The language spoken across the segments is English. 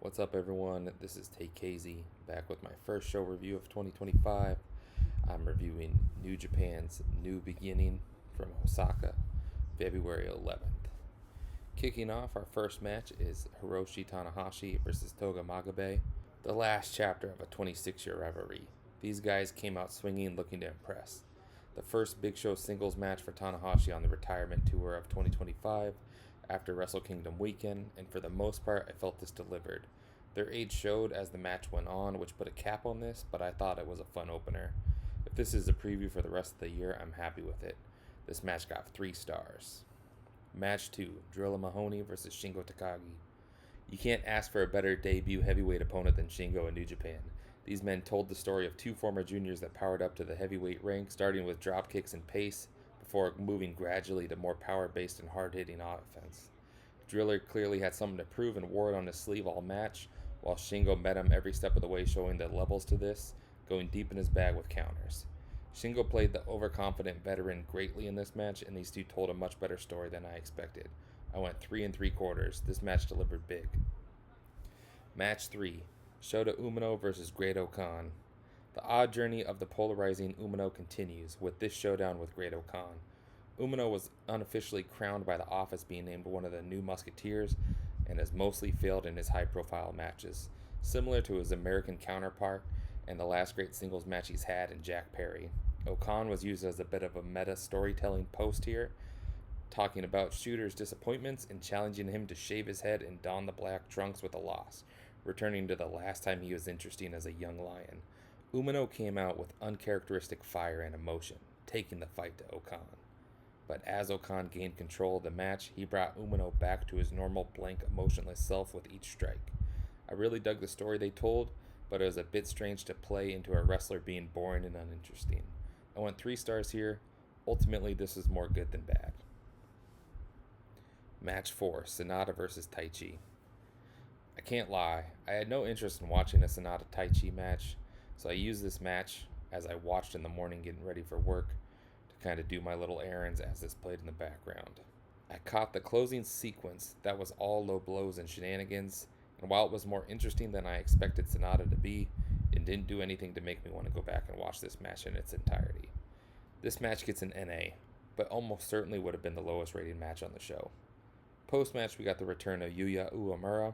What's up, everyone? This is Takagi, back with my first show review of 2025. I'm reviewing New Japan's New Beginning from Osaka, February 11th. Kicking off, our first match is Hiroshi Tanahashi versus Toga Makabe, the last chapter of a 26-year rivalry. These guys came out swinging, looking to impress. The first Big Show singles match for Tanahashi on the retirement tour of 2025 after Wrestle Kingdom weekend, and for the most part, I felt this delivered. Their age showed as the match went on, which put a cap on this, but I thought it was a fun opener. If this is a preview for the rest of the year, I'm happy with it. This match got 3 stars. Match 2, Drilla Moloney versus Shingo Takagi. You can't ask for a better debut heavyweight opponent than Shingo in New Japan. These men told the story of 2 former juniors that powered up to the heavyweight rank, starting with drop kicks and pace, before moving gradually to more power-based and hard-hitting offense. Driller clearly had something to prove and wore it on his sleeve all match, while Shingo met him every step of the way, showing the levels to this, going deep in his bag with counters. Shingo played the overconfident veteran greatly in this match, and these two told a much better story than I expected. I went 3 3/4. This match delivered big. Match 3, Shota Umino versus Great Khan. The odd journey of the polarizing Umino continues with this showdown with Great Khan. Umino was unofficially crowned by the office, being named one of the new Musketeers, and has mostly failed in his high-profile matches, similar to his American counterpart and the last great singles match he's had in Jack Perry. Khan was used as a bit of a meta storytelling post here, talking about Shooter's disappointments and challenging him to shave his head and don the black trunks with a loss, returning to the last time he was interesting as a young lion. Umino came out with uncharacteristic fire and emotion, taking the fight to Khan. But as Khan gained control of the match, he brought Umino back to his normal, blank, emotionless self with each strike. I really dug the story they told, but it was a bit strange to play into a wrestler being boring and uninteresting. I went 3 stars here. Ultimately, this is more good than bad. Match 4, SANADA versus Taichi. I can't lie, I had no interest in watching a SANADA Taichi match, so I used this match as I watched in the morning getting ready for work to kind of do my little errands as this played in the background. I caught the closing sequence that was all low blows and shenanigans, and while it was more interesting than I expected SANADA to be, it didn't do anything to make me want to go back and watch this match in its entirety. This match gets an NA, but almost certainly would have been the lowest rated match on the show. Post-match, we got the return of Yuya Uemura,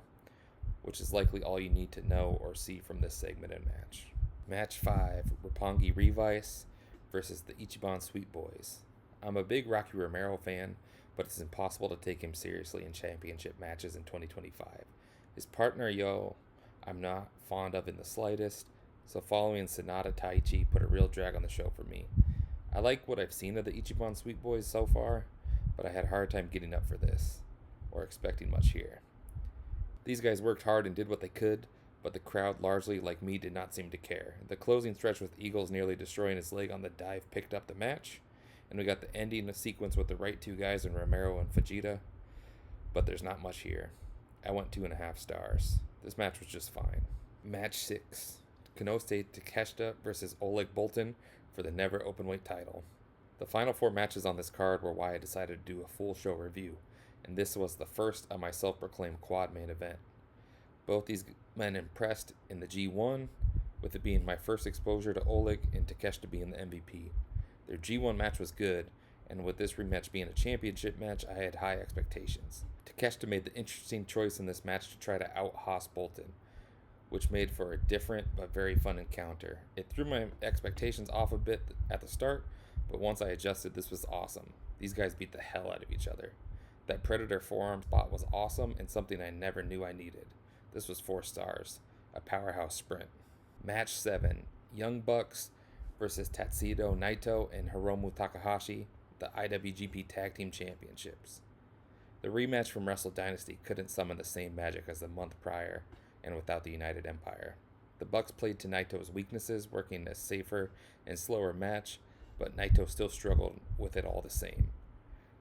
which is likely all you need to know or see from this segment and match. Match 5, Roppongi ReVice versus the Ichiban Sweet Boys. I'm a big Rocky Romero fan, but it's impossible to take him seriously in championship matches in 2025. His partner, I'm not fond of in the slightest, so following SANADA Taichi put a real drag on the show for me. I like what I've seen of the Ichiban Sweet Boys so far, but I had a hard time getting up for this, or expecting much here. These guys worked hard and did what they could, but the crowd, largely like me, did not seem to care. The closing stretch with Eagles nearly destroying his leg on the dive picked up the match, and we got the ending sequence with the right 2 guys in Romero and Fujita, but there's not much here. I went 2.5 stars. This match was just fine. Match 6, Konosuke Takeshita versus Oleg Boltin for the never Openweight title. The final 4 matches on this card were why I decided to do a full show review, and this was the first of my self-proclaimed quad main event. Both these men impressed in the G1, with it being my first exposure to Oleg and Takeshita being the MVP. Their G1 match was good, and with this rematch being a championship match, I had high expectations. Takeshita made the interesting choice in this match to try to out-hoss Boltin, which made for a different but very fun encounter. It threw my expectations off a bit at the start, but once I adjusted, this was awesome. These guys beat the hell out of each other. That Predator forearm spot was awesome and something I never knew I needed. This was 4 stars. A powerhouse sprint. Match 7, Young Bucks versus Tatsuya Naito and Hiromu Takahashi, the IWGP Tag Team Championships. The rematch from Wrestle Dynasty couldn't summon the same magic as the month prior, and without the United Empire. The Bucks played to Naito's weaknesses, working a safer and slower match, but Naito still struggled with it all the same.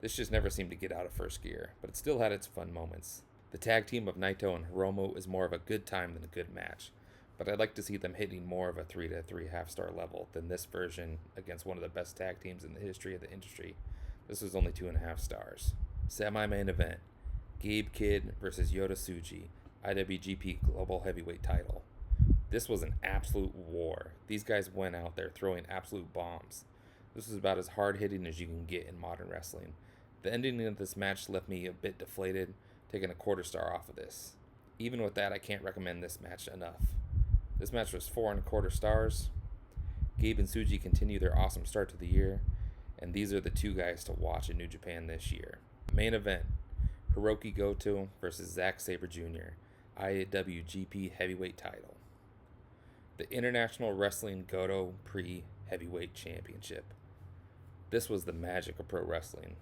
This just never seemed to get out of first gear, but it still had its fun moments. The tag team of Naito and Hiromu is more of a good time than a good match, but I'd like to see them hitting more of a 3 to 3.5 star level than this version against one of the best tag teams in the history of the industry. This was only 2.5 stars. Semi-main event, Gabe Kid versus Yota Tsuji, IWGP Global Heavyweight title. This was an absolute war. These guys went out there throwing absolute bombs. This was about as hard hitting as you can get in modern wrestling. The ending of this match left me a bit deflated, taking a quarter star off of this. Even with that, I can't recommend this match enough. This match was 4.25 stars. Gabe and Tsuji continue their awesome start to the year, and these are the two guys to watch in New Japan this year. Main event, Hirooki Goto versus Zack Sabre Jr., IWGP Heavyweight title. The International Wrestling Goto Pre-Heavyweight Championship. This was the magic of pro wrestling.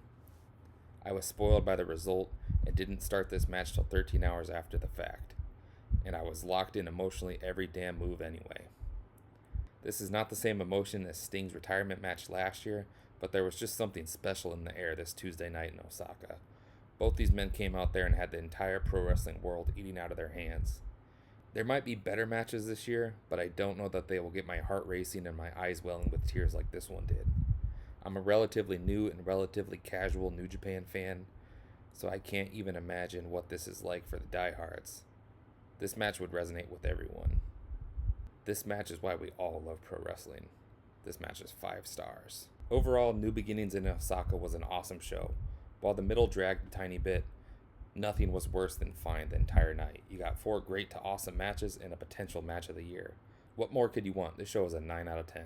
I was spoiled by the result and didn't start this match till 13 hours after the fact, and I was locked in emotionally every damn move anyway. This is not the same emotion as Sting's retirement match last year, but there was just something special in the air this Tuesday night in Osaka. Both these men came out there and had the entire pro wrestling world eating out of their hands. There might be better matches this year, but I don't know that they will get my heart racing and my eyes welling with tears like this one did. I'm a relatively new and relatively casual New Japan fan, so I can't even imagine what this is like for the diehards. This match would resonate with everyone. This match is why we all love pro wrestling. This match is 5 stars. Overall, New Beginnings in Osaka was an awesome show. While the middle dragged a tiny bit, nothing was worse than fine the entire night. You got 4 great to awesome matches and a potential match of the year. What more could you want? This show is a 9 out of 10.